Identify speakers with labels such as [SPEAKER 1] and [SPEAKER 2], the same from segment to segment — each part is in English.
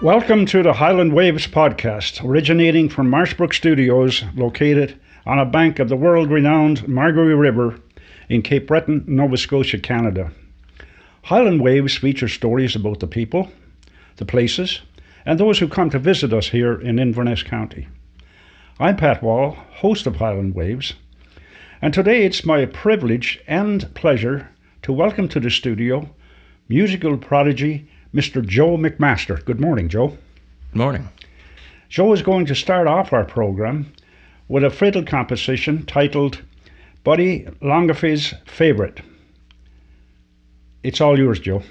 [SPEAKER 1] Welcome to the Highland Waves podcast, originating from Marshbrook Studios, located on a bank of the world-renowned Margaree River in Cape Breton, Nova Scotia, Canada. Highland Waves feature stories about the people, the places, and those who come to visit us here in Inverness County. I'm Pat Wall, host of Highland Waves, and today it's my privilege and pleasure to welcome to the studio musical prodigy Mr. Joe MacMaster. Good morning, Joe.
[SPEAKER 2] Good morning.
[SPEAKER 1] Joe is going to start off our program with a fiddle composition titled Buddy Longafay's Favourite. It's all yours, Joe.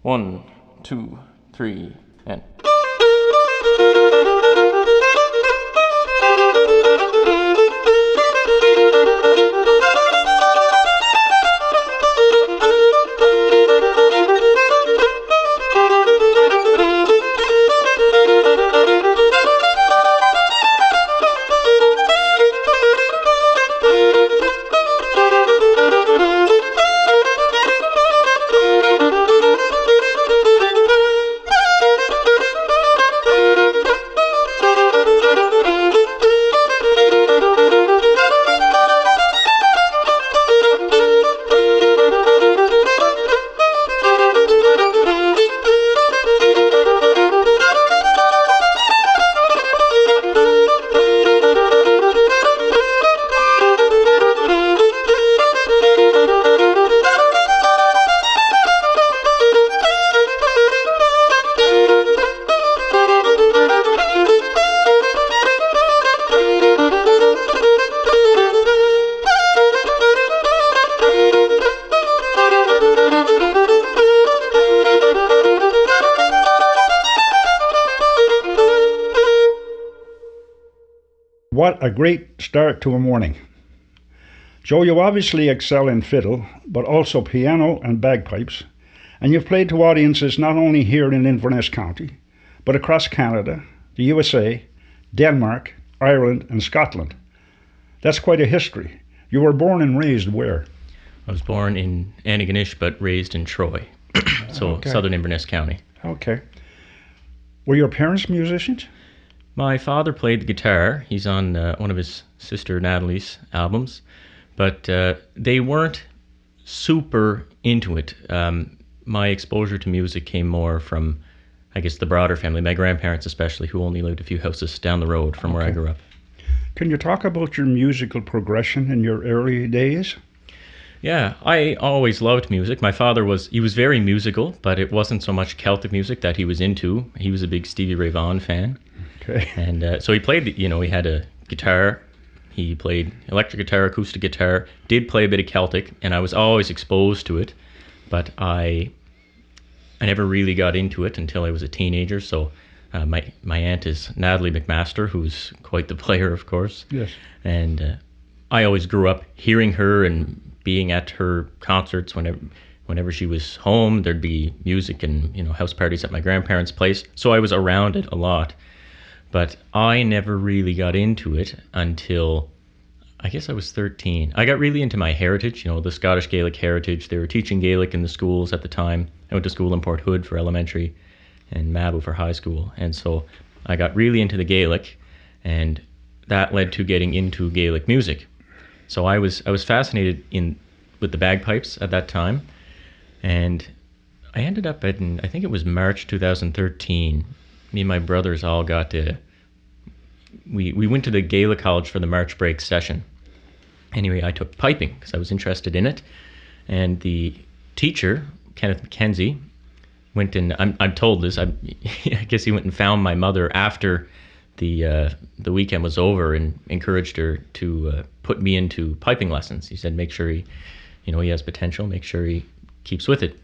[SPEAKER 2] 1, 2, 3, and...
[SPEAKER 1] What a great start to a morning. Joe, you obviously excel in fiddle, but also piano and bagpipes, and you've played to audiences not only here in Inverness County, but across Canada, the USA, Denmark, Ireland, and Scotland. That's quite a history. You were born and raised where?
[SPEAKER 2] I was born in Antigonish, but raised in Troy, so
[SPEAKER 1] Okay.
[SPEAKER 2] southern Inverness County.
[SPEAKER 1] Okay. Were your parents musicians?
[SPEAKER 2] My father played the guitar. He's on one of his sister Natalie's albums, but they weren't super into it. My exposure to music came more from, I guess, the broader family, my grandparents especially, who only lived a few houses down the road from where I grew up.
[SPEAKER 1] Can you talk about your musical progression in your early days?
[SPEAKER 2] Yeah, I always loved music. My father was very musical, but it wasn't so much Celtic music that he was into. He was a big Stevie Ray Vaughan fan.
[SPEAKER 1] Okay.
[SPEAKER 2] And so he played, he had a guitar, he played electric guitar, acoustic guitar, did play a bit of Celtic, and I was always exposed to it, but I never really got into it until I was a teenager. So my aunt is Natalie MacMaster, who's quite the player, of course.
[SPEAKER 1] Yes.
[SPEAKER 2] And I always grew up hearing her and being at her concerts. Whenever she was home, there'd be music and house parties at my grandparents' place, so I was around it a lot. But I never really got into it until, I guess I was 13. I got really into my heritage, the Scottish Gaelic heritage. They were teaching Gaelic in the schools at the time. I went to school in Port Hood for elementary and Mabel for high school. And so I got really into the Gaelic, and that led to getting into Gaelic music. So I was fascinated with the bagpipes at that time. And I ended up I think it was March 2013. Me and my brothers all got we went to the Gaelic College for the March break session. Anyway, I took piping because I was interested in it. And the teacher, Kenneth McKenzie, went and, I'm told this, I guess he went and found my mother after the weekend was over and encouraged her to put me into piping lessons. He said, make sure he has potential, make sure he keeps with it.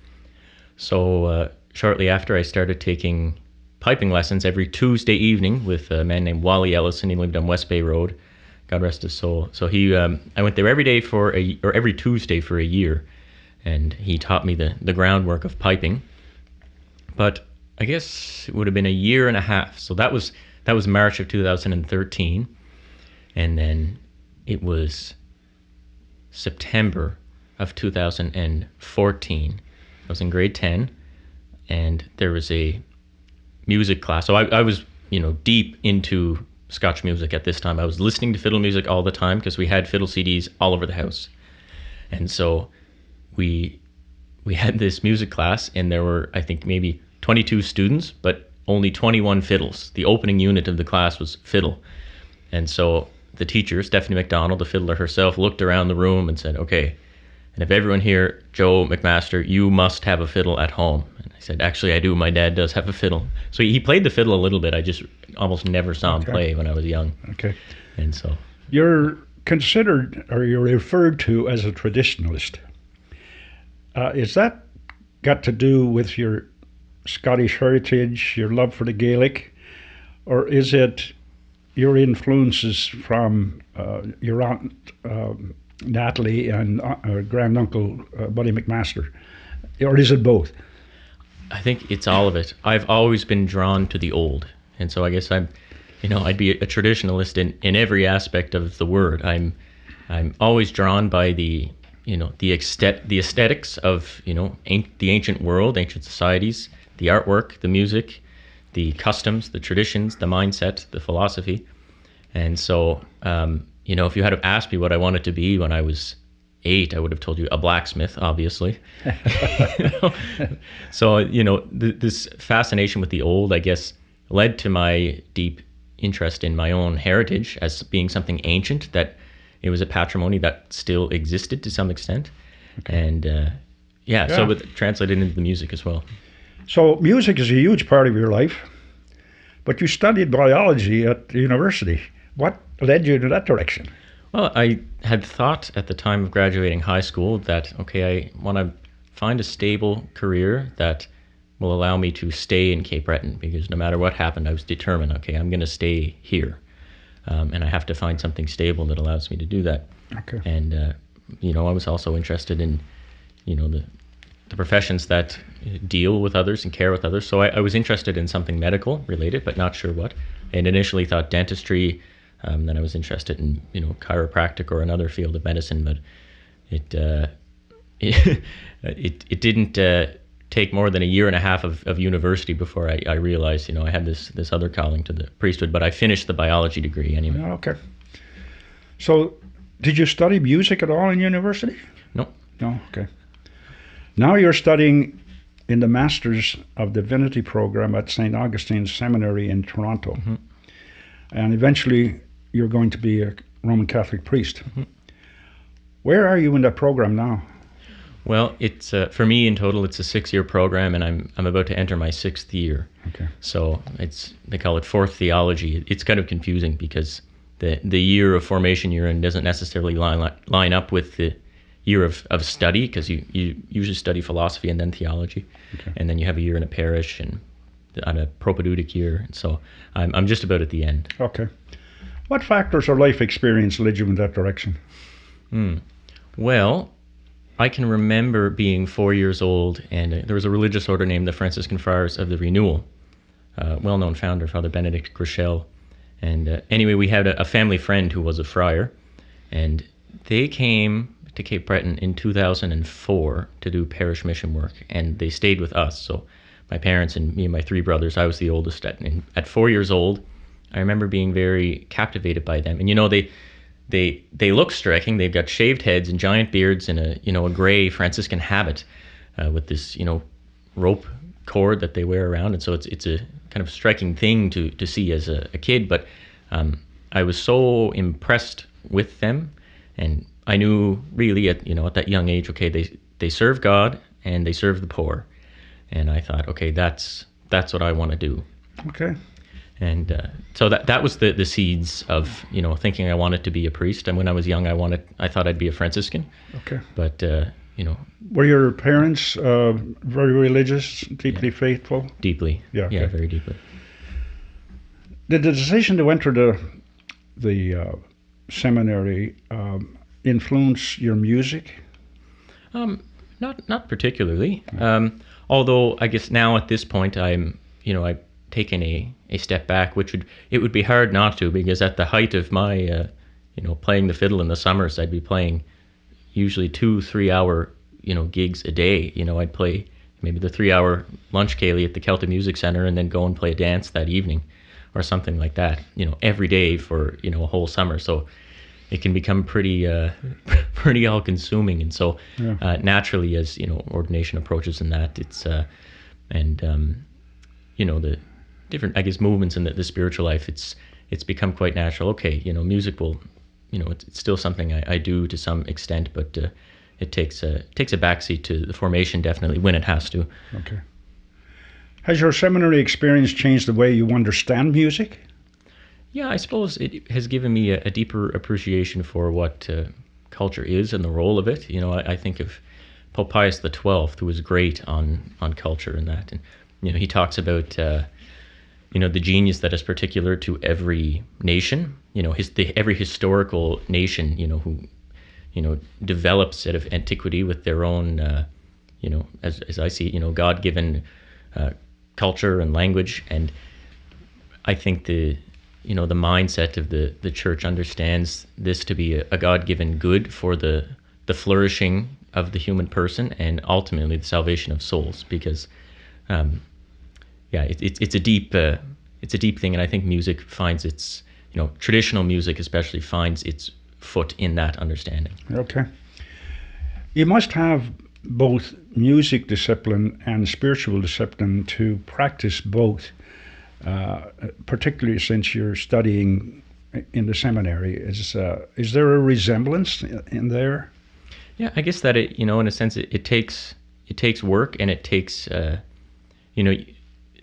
[SPEAKER 2] So shortly after, I started taking piping lessons every Tuesday evening with a man named Wally Ellison. He lived on West Bay Road. God rest his soul. So I went there every day every Tuesday for a year, and he taught me the groundwork of piping. But I guess it would have been a year and a half. So that was March of 2013, and then it was September of 2014. I was in grade 10, and there was a music class. So I was, deep into Scotch music at this time. I was listening to fiddle music all the time because we had fiddle CDs all over the house. And so we had this music class, and there were, I think, maybe 22 students, but only 21 fiddles. The opening unit of the class was fiddle. And so the teacher, Stephanie MacDonald, the fiddler herself, looked around the room and said, okay, and if everyone here, Joe MacMaster, you must have a fiddle at home. And I said, actually, I do. My dad does have a fiddle. So he played the fiddle a little bit. I just almost never saw him play when I was young.
[SPEAKER 1] Okay.
[SPEAKER 2] And so...
[SPEAKER 1] You're considered, or you're referred to as a traditionalist. Is that got to do with your Scottish heritage, your love for the Gaelic, or is it your influences from your aunt Natalie and granduncle Buddy MacMaster, or is it both?
[SPEAKER 2] I think it's all of it. I've always been drawn to the old, and so I guess I'd be a traditionalist in every aspect of the word. I'm always drawn by the aesthetics of the ancient world, ancient societies, the artwork, the music, the customs, the traditions, the mindset, the philosophy. And so if you had asked me what I wanted to be when I was 8, I would have told you a blacksmith, obviously. So this fascination with the old, I guess, led to my deep interest in my own heritage as being something ancient, that it was a patrimony that still existed to some extent. Okay. And so it translated into the music as well.
[SPEAKER 1] So music is a huge part of your life, but you studied biology at the university. What led you to that direction?
[SPEAKER 2] Well, I had thought at the time of graduating high school that, I want to find a stable career that will allow me to stay in Cape Breton, because no matter what happened, I was determined, I'm going to stay here. And I have to find something stable that allows me to do that.
[SPEAKER 1] Okay.
[SPEAKER 2] And, I was also interested in, the professions that deal with others and care with others. So I was interested in something medical related, but not sure what. And initially thought dentistry. Then I was interested in, chiropractic or another field of medicine, but it didn't take more than a year and a half of university before I realized, I had this other calling to the priesthood. But I finished the biology degree anyway.
[SPEAKER 1] Okay. So, did you study music at all in university?
[SPEAKER 2] No.
[SPEAKER 1] No. Okay. Now you're studying in the Masters of Divinity program at St. Augustine's Seminary in Toronto, mm-hmm. and eventually you're going to be a Roman Catholic priest. Mm-hmm. Where are you in that program now?
[SPEAKER 2] Well, it's for me in total, it's a 6-year program, and I'm about to enter my 6th year.
[SPEAKER 1] Okay.
[SPEAKER 2] So they call it fourth theology. It's kind of confusing because the year of formation you're in doesn't necessarily line up with the year of study, because you usually study philosophy and then theology, okay. And then you have a year in a parish and on a propedeutic year. And so I'm just about at the end.
[SPEAKER 1] Okay. What factors or life experience led you in that direction?
[SPEAKER 2] Well, I can remember being 4 years old, and there was a religious order named the Franciscan Friars of the Renewal, well-known founder, Father Benedict Grichel. And anyway, we had a family friend who was a friar, and they came to Cape Breton in 2004 to do parish mission work, and they stayed with us. So my parents and me and my 3 brothers, I was the oldest. At 4 years old, I remember being very captivated by them. And they look striking. They've got shaved heads and giant beards and a gray Franciscan habit with this rope cord that they wear around. And so it's a kind of striking thing to see as a kid. But I was so impressed with them, and I knew really at that young age, they serve God and they serve the poor, and I thought, that's what I want to do.
[SPEAKER 1] Okay.
[SPEAKER 2] And so that was the seeds of thinking I wanted to be a priest. And when I was young, I thought I'd be a Franciscan.
[SPEAKER 1] Okay.
[SPEAKER 2] But
[SPEAKER 1] were your parents very religious, deeply faithful?
[SPEAKER 2] Deeply.
[SPEAKER 1] Yeah. Okay.
[SPEAKER 2] Yeah, very deeply.
[SPEAKER 1] Did the decision to enter the seminary influence your music?
[SPEAKER 2] Not particularly. Although I guess now at this point I've taken a step back, it would be hard not to, because at the height of my playing the fiddle in the summers, I'd be playing usually 2-3 hour gigs a day. I'd play maybe the 3-hour lunch ceilidh at the Celtic Music Centre and then go and play a dance that evening or something like that, every day for, a whole summer. So it can become pretty pretty all consuming. And so naturally, as, ordination approaches in that, it's, the different, I guess, movements in the spiritual life, it's become quite natural. Okay, music will, it's still something I do to some extent, but it takes a backseat to the formation, definitely, when it has to.
[SPEAKER 1] Okay. Has your seminary experience changed the way you understand music?
[SPEAKER 2] Yeah, I suppose it has given me a deeper appreciation for what culture is and the role of it. I think of Pope Pius XII, who was great on culture and that. And, he talks about, the genius that is particular to every nation, every historical nation, who, develops out of antiquity with their own, as I see it, God-given culture and language. And I think the mindset of the church understands this to be a God-given good for the flourishing of the human person and ultimately the salvation of souls. Because, it's a deep thing, and I think music finds its, traditional music especially finds its foot in that understanding. Okay.
[SPEAKER 1] You must have both music discipline and spiritual discipline to practice both. Particularly since you're studying in the seminary, is there a resemblance in there?
[SPEAKER 2] Yeah, I guess that in a sense, it takes work, and it takes,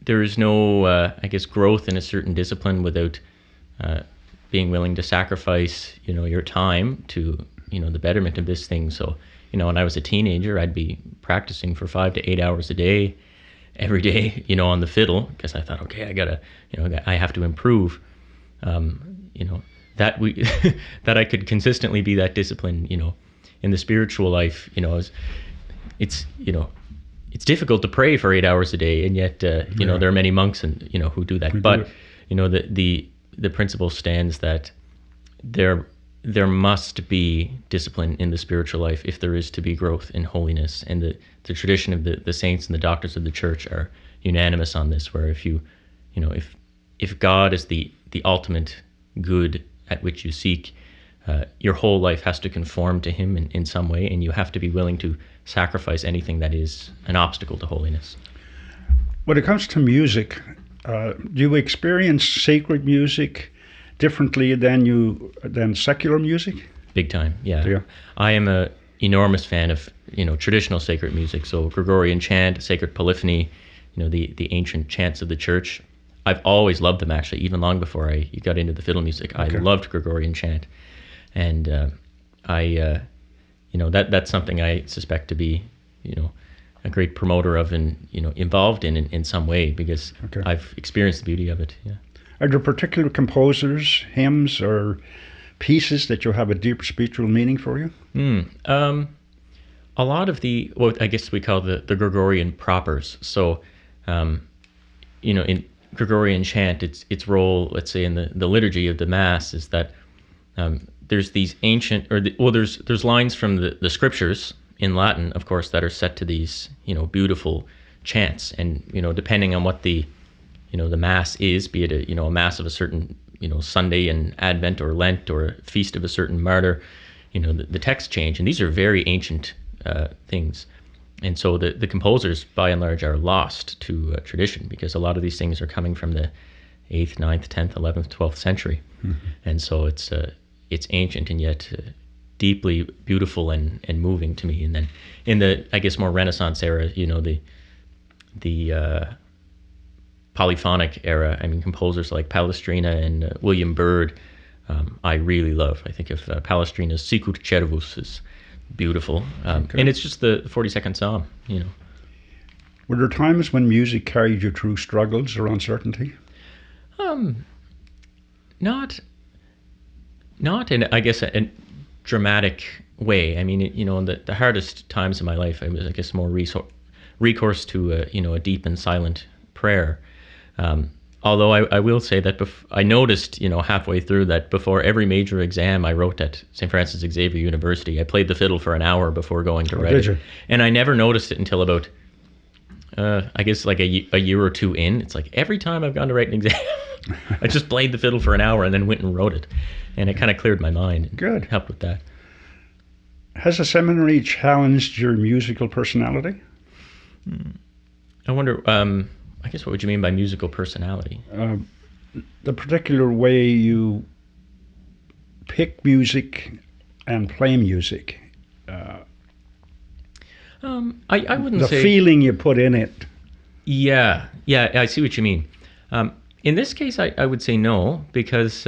[SPEAKER 2] there is no, I guess, growth in a certain discipline without being willing to sacrifice, your time to, the betterment of this thing. So, when I was a teenager, I'd be practicing for 5 to 8 hours a day, every day, on the fiddle, because I thought, okay, I gotta, I have to improve, that that I could consistently be that disciplined, in the spiritual life, it's difficult to pray for 8 hours a day, and yet, there are many monks and, who do that. But, the principle stands that there must be discipline in the spiritual life if there is to be growth in holiness. And the tradition of the saints and the doctors of the church are unanimous on this, where if if God is the ultimate good at which you seek, your whole life has to conform to him in some way, and you have to be willing to sacrifice anything that is an obstacle to holiness.
[SPEAKER 1] When it comes to music, do you experience sacred music differently than secular music?
[SPEAKER 2] Big time, yeah. I am a enormous fan of traditional sacred music, so Gregorian chant, sacred polyphony, the ancient chants of the church. I've always loved them, actually, even long before I got into the fiddle music. Okay. I loved Gregorian chant, and that's something I suspect to be a great promoter of and involved in some way, because I've experienced the beauty of it. Yeah.
[SPEAKER 1] Are there particular composers, hymns, or pieces that you have a deep spiritual meaning for you?
[SPEAKER 2] A lot of what I guess we call the Gregorian propers. So, in Gregorian chant, its role, let's say, in the liturgy of the Mass is that there's these ancient, there's lines from the scriptures in Latin, of course, that are set to these, beautiful chants, and depending on what the Mass is, be it a Mass of a certain, Sunday and Advent or Lent, or a feast of a certain martyr, the texts change, and these are very ancient things. And so the composers, by and large, are lost to tradition, because a lot of these things are coming from the 8th, 9th, 10th, 11th, 12th century. Mm-hmm. And so it's ancient and yet deeply beautiful and moving to me. And then in the, I guess, more Renaissance era, the polyphonic era, I mean, composers like Palestrina and William Byrd, I really love. I think of Palestrina's Sicut Cervus is beautiful. And it's just the 42nd Psalm,
[SPEAKER 1] Were there times when music carried you through struggles or uncertainty?
[SPEAKER 2] Not in, I guess, a dramatic way. I mean, in the hardest times of my life, I was, I guess, more recourse to, a deep and silent prayer. Although I will say that I noticed, halfway through that before every major exam I wrote at St. Francis Xavier University, I played the fiddle for an hour before going to write it. And I never noticed it until about, I guess like a year or two in, it's like every time I've gone to write an exam, I just played the fiddle for an hour and then went and wrote it. And it kind of cleared my mind.
[SPEAKER 1] Good.
[SPEAKER 2] Helped with that.
[SPEAKER 1] Has the seminary challenged your musical personality?
[SPEAKER 2] I wonder, I guess what would you mean by musical personality?
[SPEAKER 1] The particular way you pick music and play music.
[SPEAKER 2] I wouldn't say...
[SPEAKER 1] The feeling you put in it.
[SPEAKER 2] Yeah, I see what you mean. In this case, I would say no, because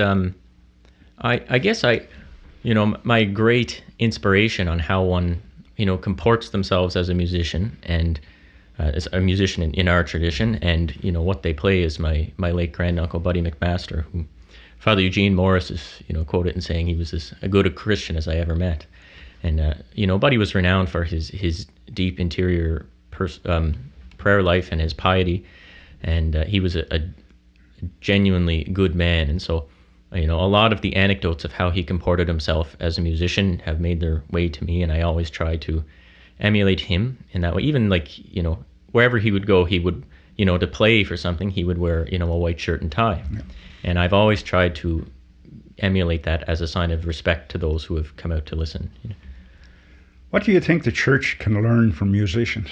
[SPEAKER 2] I guess my great inspiration on how one, comports themselves as a musician and as a musician in our tradition, and what they play is my late granduncle Buddy MacMaster, who Father Eugene Morris is quoted in saying he was as good a Christian as I ever met. And Buddy was renowned for his deep interior prayer life and his piety, and he was a genuinely good man. And so a lot of the anecdotes of how he comported himself as a musician have made their way to me, and I always try to emulate him in that way. Even wherever he would go, he would to play for something, he would wear a white shirt and tie. Yeah. And I've always tried to emulate that as a sign of respect to those who have come out to listen.
[SPEAKER 1] What do you think the church can learn from musicians?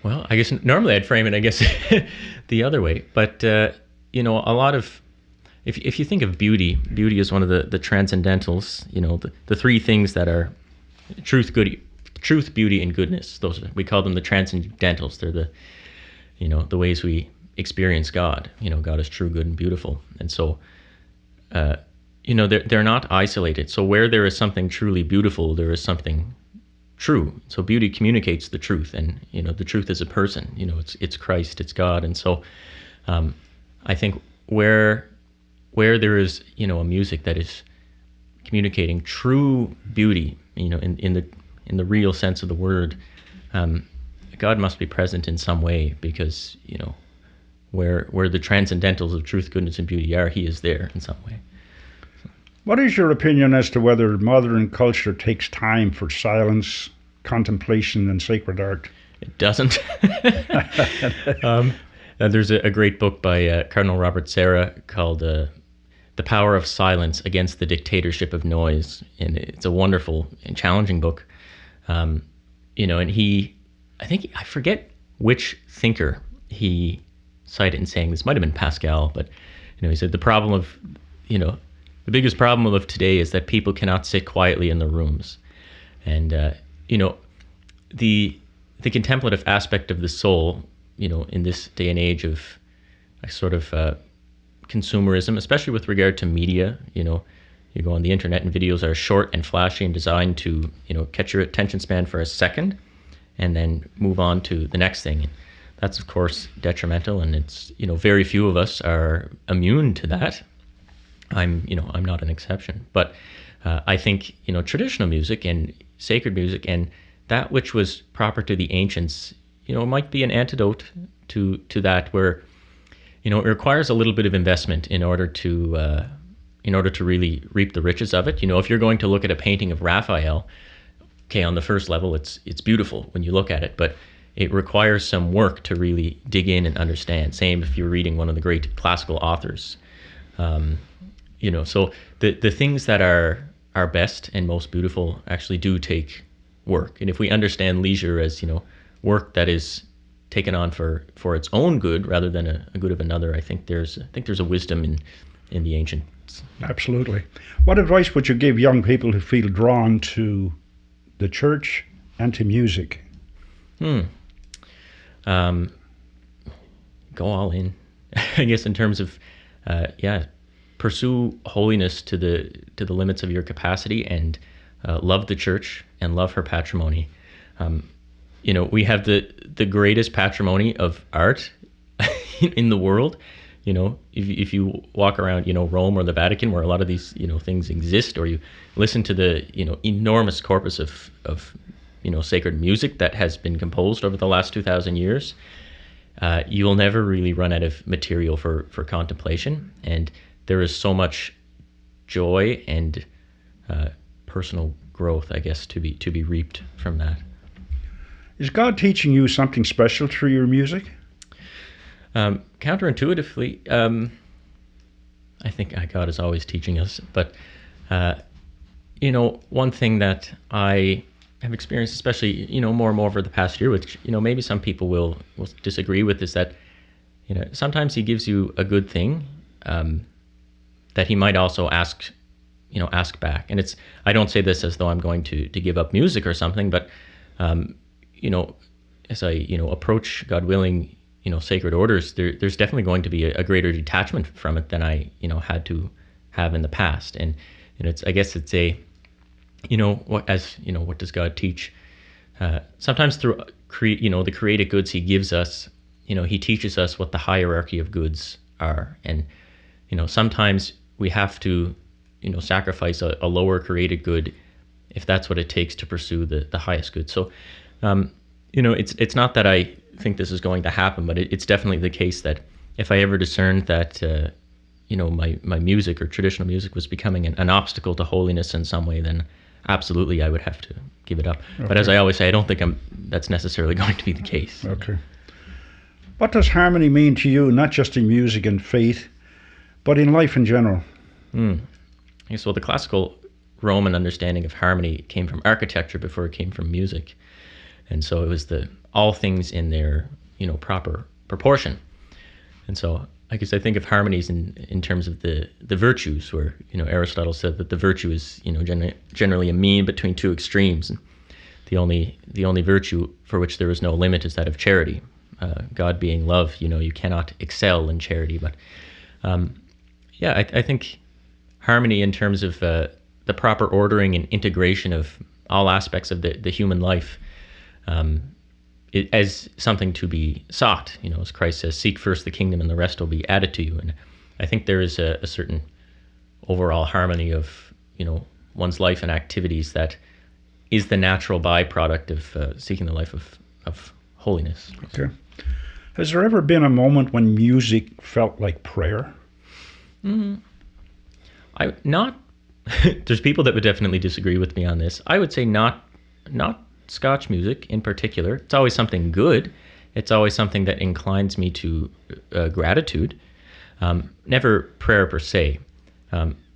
[SPEAKER 2] Well, I guess normally I'd frame it, the other way. But, a lot of, if you think of beauty is one of the transcendentals, the three things that are truth, beauty, and goodness. We call them the transcendentals. They're the ways we experience God. God is true, good, and beautiful. And so, they're not isolated. So where there is something truly beautiful, there is something true. So beauty communicates the truth, and the truth is a person. It's Christ, it's God. And so I think where there is a music that is communicating true beauty, in the real sense of the word, God must be present in some way, because where the transcendentals of truth, goodness, and beauty are, he is there in some way.
[SPEAKER 1] What is your opinion as to whether modern culture takes time for silence, contemplation, and sacred art?
[SPEAKER 2] It doesn't. There's a great book by Cardinal Robert Serra called The Power of Silence Against the Dictatorship of Noise. And it's a wonderful and challenging book. And I forget which thinker he cited in saying this. Might have been Pascal, but he said the problem of, the biggest problem of today is that people cannot sit quietly in their rooms. And, the contemplative aspect of the soul, in this day and age of a sort of consumerism, especially with regard to media, you go on the internet and videos are short and flashy and designed to, catch your attention span for a second and then move on to the next thing. And that's, of course, detrimental, and it's, very few of us are immune to that. I'm not an exception, but I think traditional music and sacred music and that which was proper to the ancients, might be an antidote to that, where it requires a little bit of investment in order to really reap the riches of it. If you're going to look at a painting of Raphael, okay, on the first level, it's beautiful when you look at it, but it requires some work to really dig in and understand. Same if you're reading one of the great classical authors. So the things that are best and most beautiful actually do take work. And if we understand leisure as, work that is taken on for its own good rather than a good of another, I think there's a wisdom in the ancients.
[SPEAKER 1] Absolutely. What advice would you give young people who feel drawn to the church and to music?
[SPEAKER 2] Go all in, I guess, in terms of, pursue holiness to the limits of your capacity, and love the church and love her patrimony. We have the greatest patrimony of art in the world. If you walk around, Rome or the Vatican, where a lot of these, things exist, or you listen to the, enormous corpus of sacred music that has been composed over the last 2,000 years, you will never really run out of material for contemplation. And there is so much joy and personal growth, I guess, to be reaped from that.
[SPEAKER 1] Is God teaching you something special through your music?
[SPEAKER 2] Counterintuitively, I think God is always teaching us. But, one thing that I have experienced, especially, more and more over the past year, which, maybe some people will disagree with, is that, sometimes he gives you a good thing that he might also ask back. And I don't say this as though I'm going to give up music or something, but, as I, approach, God willing, sacred orders, there's definitely going to be a greater detachment from it than I, had to have in the past. And, I guess it's what does God teach? Sometimes through, the created goods he gives us, he teaches us what the hierarchy of goods are. And, sometimes we have to, sacrifice a lower created good if that's what it takes to pursue the highest good. So, it's not that I think this is going to happen, but it's definitely the case that if I ever discerned that, my music or traditional music was becoming an obstacle to holiness in some way, then absolutely I would have to give it up. Okay. But as I always say, I don't think that's necessarily going to be the case.
[SPEAKER 1] Okay. What does harmony mean to you, not just in music and faith, but in life in general?
[SPEAKER 2] Yes, well, the classical Roman understanding of harmony came from architecture before it came from music. And so it was all things in their, proper proportion. And so I guess I think of harmonies in terms of the virtues, where, Aristotle said that the virtue is, generally a mean between two extremes. And the only virtue for which there is no limit is that of charity. God being love, you cannot excel in charity. But I think harmony in terms of the proper ordering and integration of all aspects of the human life, as something to be sought, as Christ says, seek first the kingdom and the rest will be added to you. And I think there is a certain overall harmony of, one's life and activities that is the natural byproduct of seeking the life of holiness.
[SPEAKER 1] Okay. Has there ever been a moment when music felt like prayer?
[SPEAKER 2] There's people that would definitely disagree with me on this. I would say not Scotch music in particular. It's always something good. It's always something that inclines me to gratitude. Never prayer per se.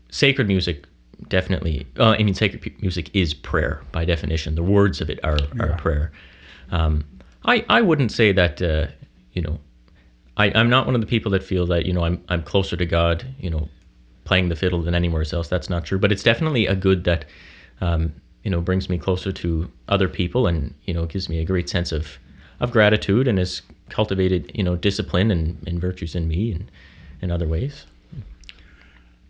[SPEAKER 2] Sacred music definitely. Sacred music is prayer by definition. The words of it are prayer. I wouldn't say that. I'm not one of the people that feel that I'm closer to God, playing the fiddle than anywhere else. That's not true. But it's definitely a good that brings me closer to other people, and gives me a great sense of gratitude, and has cultivated discipline and virtues in me and in other ways.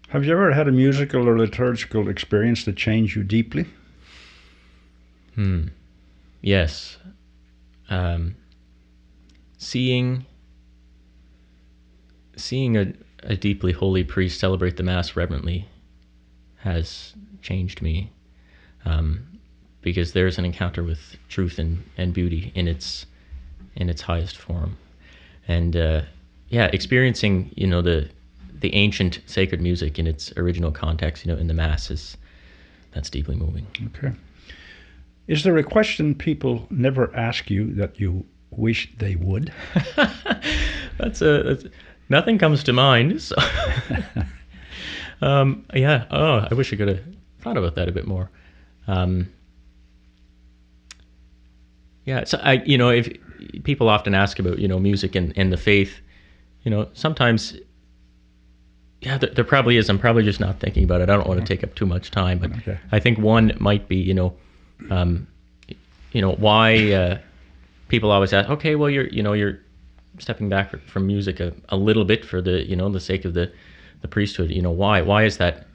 [SPEAKER 1] Have you ever had a musical or liturgical experience that changed you deeply?
[SPEAKER 2] Yes. Seeing a deeply holy priest celebrate the Mass reverently has changed me, because there's an encounter with truth and beauty in its highest form, and experiencing the ancient sacred music in its original context, in the Mass, that's deeply moving.
[SPEAKER 1] Okay. Is there a question people never ask you that you wish they would?
[SPEAKER 2] That's nothing comes to mind. So. I wish I could have thought about that a bit more. So if people often ask about, music and the faith, sometimes, there probably is. I'm probably just not thinking about it. I don't want to take up too much time, but okay. I think one might be, why people always ask, okay, well, you're stepping back from music a little bit for the sake of the priesthood. Why is that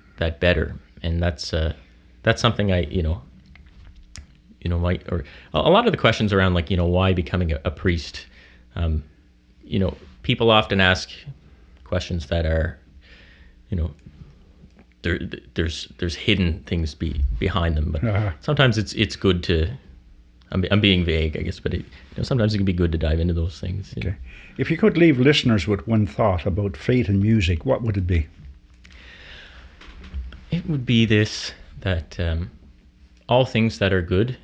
[SPEAKER 2] better? And that's something I might, or a lot of the questions around why becoming a priest. People often ask questions that are, there's hidden things behind them, but sometimes it's good to. I'm being vague, I guess, but sometimes it can be good to dive into those things.
[SPEAKER 1] Okay. If you could leave listeners with one thought about faith and music, what would it be?
[SPEAKER 2] It would be this, that all things that are good,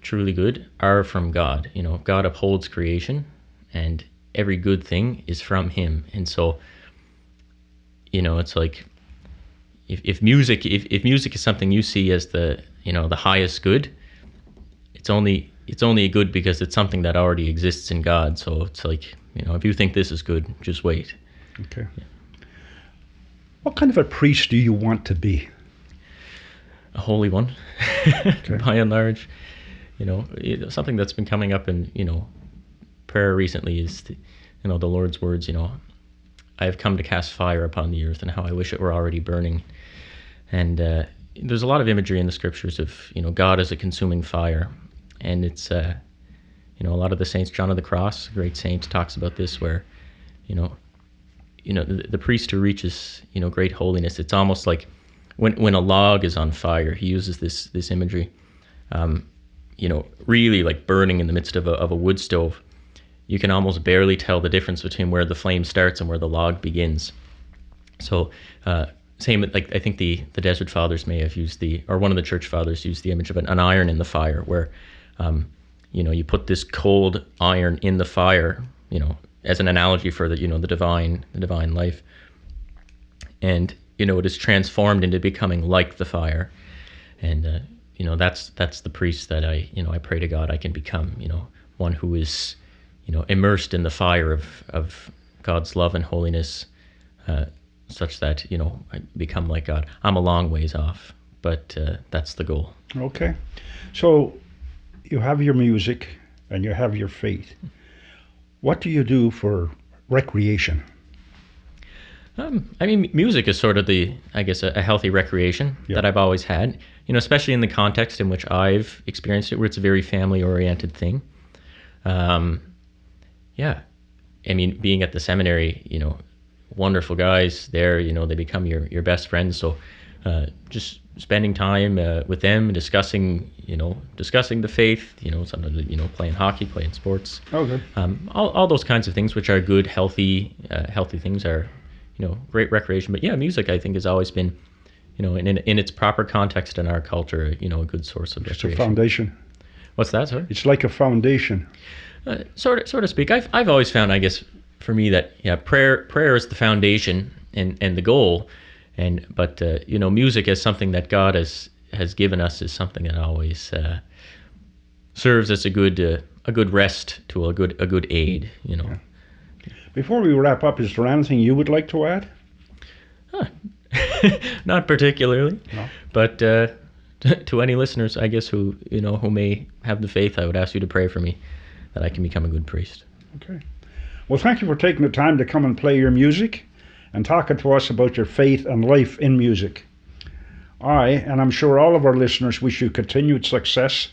[SPEAKER 2] truly good are from God. You know, God upholds creation, and every good thing is from Him. And so, you know, it's like if music is something you see as the, you know, the highest good, it's only good because it's something that already exists in God. So it's like, you know, if you think this is good, just wait.
[SPEAKER 1] Okay. Yeah. What kind of a priest do you want to be?
[SPEAKER 2] A holy one, okay. By and large. You know, something that's been coming up in, you know, prayer recently is, you know, the Lord's words, you know, I have come to cast fire upon the earth, and how I wish it were already burning. And there's a lot of imagery in the scriptures of, you know, God as a consuming fire. And it's, you know, a lot of the saints, John of the Cross, a great saint, talks about this, where, you know, the priest who reaches, you know, great holiness, it's almost like when a log is on fire. He uses this imagery, you know, really like burning in the midst of a wood stove. You can almost barely tell the difference between where the flame starts and where the log begins. So same, like I think the Desert Fathers may have used or one of the Church Fathers used the image of an iron in the fire, where you know, you put this cold iron in the fire, you know, as an analogy for the, you know, the divine life, and, you know, it is transformed into becoming like the fire. And you know, that's the priest that I pray to God I can become, you know, one who is, you know, immersed in the fire of God's love and holiness, such that, you know, I become like God. I'm a long ways off, but that's the goal.
[SPEAKER 1] Okay. So you have your music and you have your faith. What do you do for recreation?
[SPEAKER 2] I mean, music is sort of a healthy recreation that I've always had, you know, especially in the context in which I've experienced it, where it's a very family-oriented thing. Yeah. I mean, being at the seminary, you know, wonderful guys there, you know, they become your best friends. So just spending time with them, discussing the faith, you know, sometimes, you know, playing hockey, playing sports.
[SPEAKER 1] Okay.
[SPEAKER 2] All those kinds of things, which are good, healthy things, are, you know, great recreation. But yeah, music, I think, has always been, you know, in its proper context in our culture, you know, a good source of recreation.
[SPEAKER 1] It's a foundation.
[SPEAKER 2] What's that, sorry?
[SPEAKER 1] It's like a foundation.
[SPEAKER 2] Sort of speak. I've always found, I guess, for me, that prayer is the foundation and the goal, but you know, music as something that God has given us is something that always serves as a good rest tool, a good aid, you know.
[SPEAKER 1] Yeah. Before we wrap up, is there anything you would like to add?
[SPEAKER 2] Not particularly,
[SPEAKER 1] no.
[SPEAKER 2] But to any listeners, I guess, who may have the faith, I would ask you to pray for me that I can become a good priest.
[SPEAKER 1] Okay. Well, thank you for taking the time to come and play your music and talking to us about your faith and life in music. And I'm sure all of our listeners wish you continued success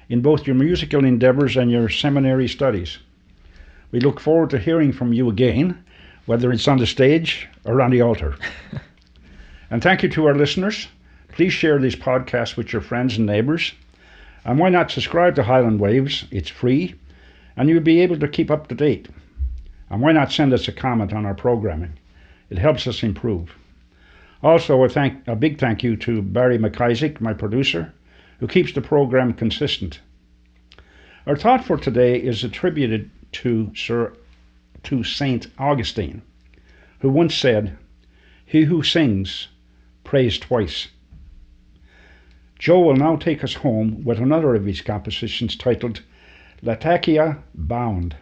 [SPEAKER 1] in both your musical endeavors and your seminary studies. We look forward to hearing from you again, whether it's on the stage or on the altar. And thank you to our listeners. Please share this podcast with your friends and neighbours. And why not subscribe to Highland Waves? It's free, and you'll be able to keep up to date. And why not send us a comment on our programming? It helps us improve. Also, a big thank you to Barry McIsaac, my producer, who keeps the program consistent. Our thought for today is attributed to Saint Augustine, who once said, "He who sings, prays twice." Joe will now take us home with another of his compositions titled Latakia Bound.